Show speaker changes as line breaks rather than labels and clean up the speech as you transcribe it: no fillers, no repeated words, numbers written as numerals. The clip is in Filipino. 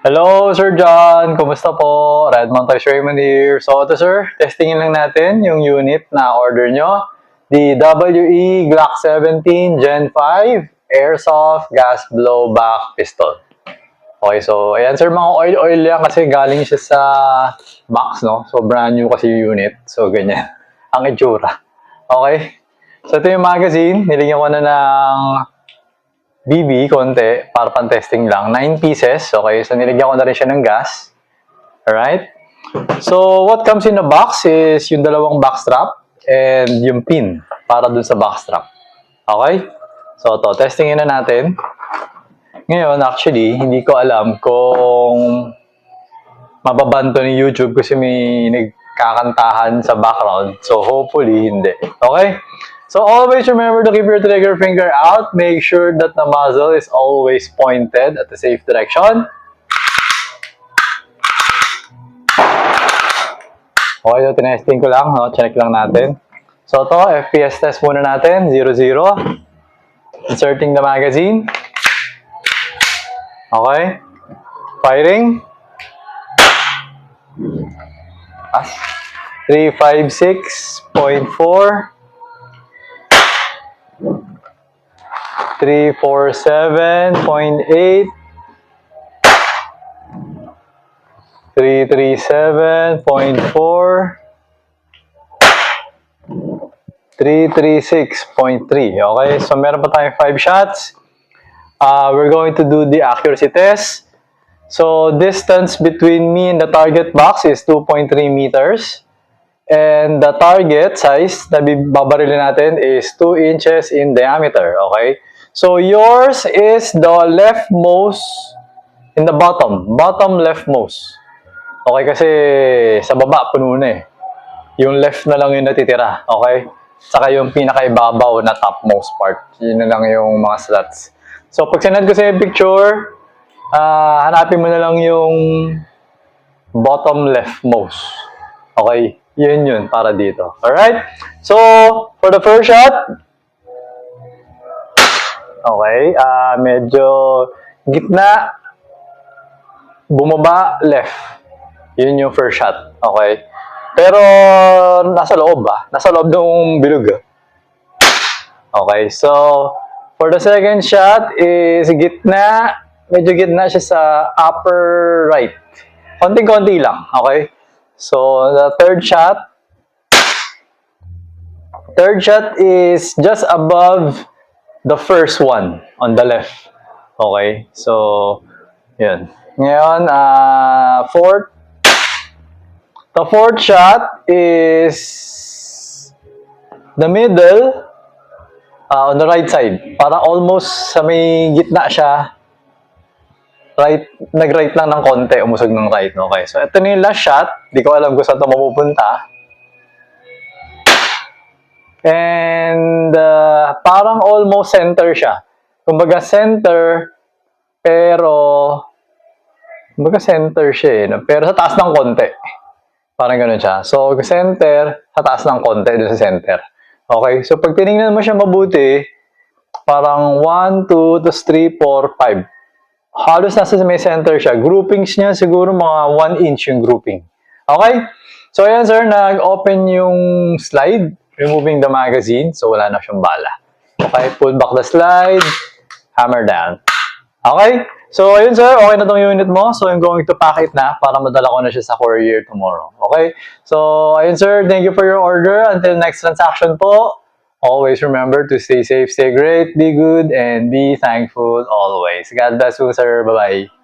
Hello, Sir John. Kumusta po? Redmond Toys Raymond here. So, ito sir, testingin lang natin yung unit na order nyo. The WE Glock 17 Gen 5 Airsoft Gas Blowback Pistol. Okay, so ayan sir, mga oil-oil yan kasi galing siya sa box, no? So, brand new kasi yung unit. So, ganyan. Ang itsura. Okay? So, ito yung magazine. Niligyan ko na ng BB, konti, para pan-testing lang. 9 pieces, okay? So, niligyan ko na rin siya ng gas. Alright? So, what comes in the box is yung dalawang backstrap and yung pin para dun sa backstrap. Okay? So, ito, testingin na natin. Ngayon, actually, hindi ko alam kung mababanto ni YouTube kasi may nagkakantahan sa background. So, hopefully, hindi. Okay? So, always remember to keep your trigger finger out. Make sure that the muzzle is always pointed at the safe direction. Okay, so tinesting ko lang. No? Check lang natin. So, ito, FPS test muna natin. 0-0. Inserting the magazine. Okay. Firing. 356.4. 347.8, 337.4, 336.3. Okay, so meron pa tayong 5 shots. We're going to do the accuracy test. So, distance between me and the target box is 2.3 meters. And the target size na babarilin natin is 2 inches in diameter, okay? So, yours is the leftmost in the bottom leftmost. Okay, kasi sa baba, puno na eh. Yung left na lang yung natitira, okay? Saka yung pinakaibabaw na topmost part. Yun na lang yung mga slots. So, pag sinad ko sa picture, hanapin mo na lang yung bottom leftmost. Okay? Yun para dito. Alright? So, for the first shot, okay, medyo gitna, bumaba, left. Yun yung first shot. Okay? Pero, nasa loob Nasa loob ng bilog Okay, so, for the second shot is gitna, medyo gitna siya sa upper right. Konting-konti lang. Okay? So, the third shot is just above the first one on the left. Okay? So, yun. Ngayon, the fourth shot is the middle on the right side. Para almost sa may gitna siya. Right, nag-right lang ng konti, umusog ng right. Okay, so ito na yung last shot. Di ko alam kung saan ito mapupunta. And parang almost center siya. Kumbaga center, pero kumbaga center siya no? Pero sa taas ng konti. Parang ganun siya. So, center, sa taas ng konti doon sa center. Okay, so pag tinignan mo siya mabuti, parang 1, 2, 3, 4, 5. Halos nasa may center siya. Groupings niya siguro mga 1 inch yung grouping. Okay? So, ayan sir, nag-open yung slide, removing the magazine. So, wala na siyang bala. Okay? Pull back the slide, hammer down. Okay? So, ayun sir, okay na tong unit mo. So, I'm going to pack it na para madala ko na siya sa courier tomorrow. Okay? So, ayun sir, thank you for your order. Until next transaction po. Always remember to stay safe, stay great, be good, and be thankful always. God bless you, sir. Bye-bye.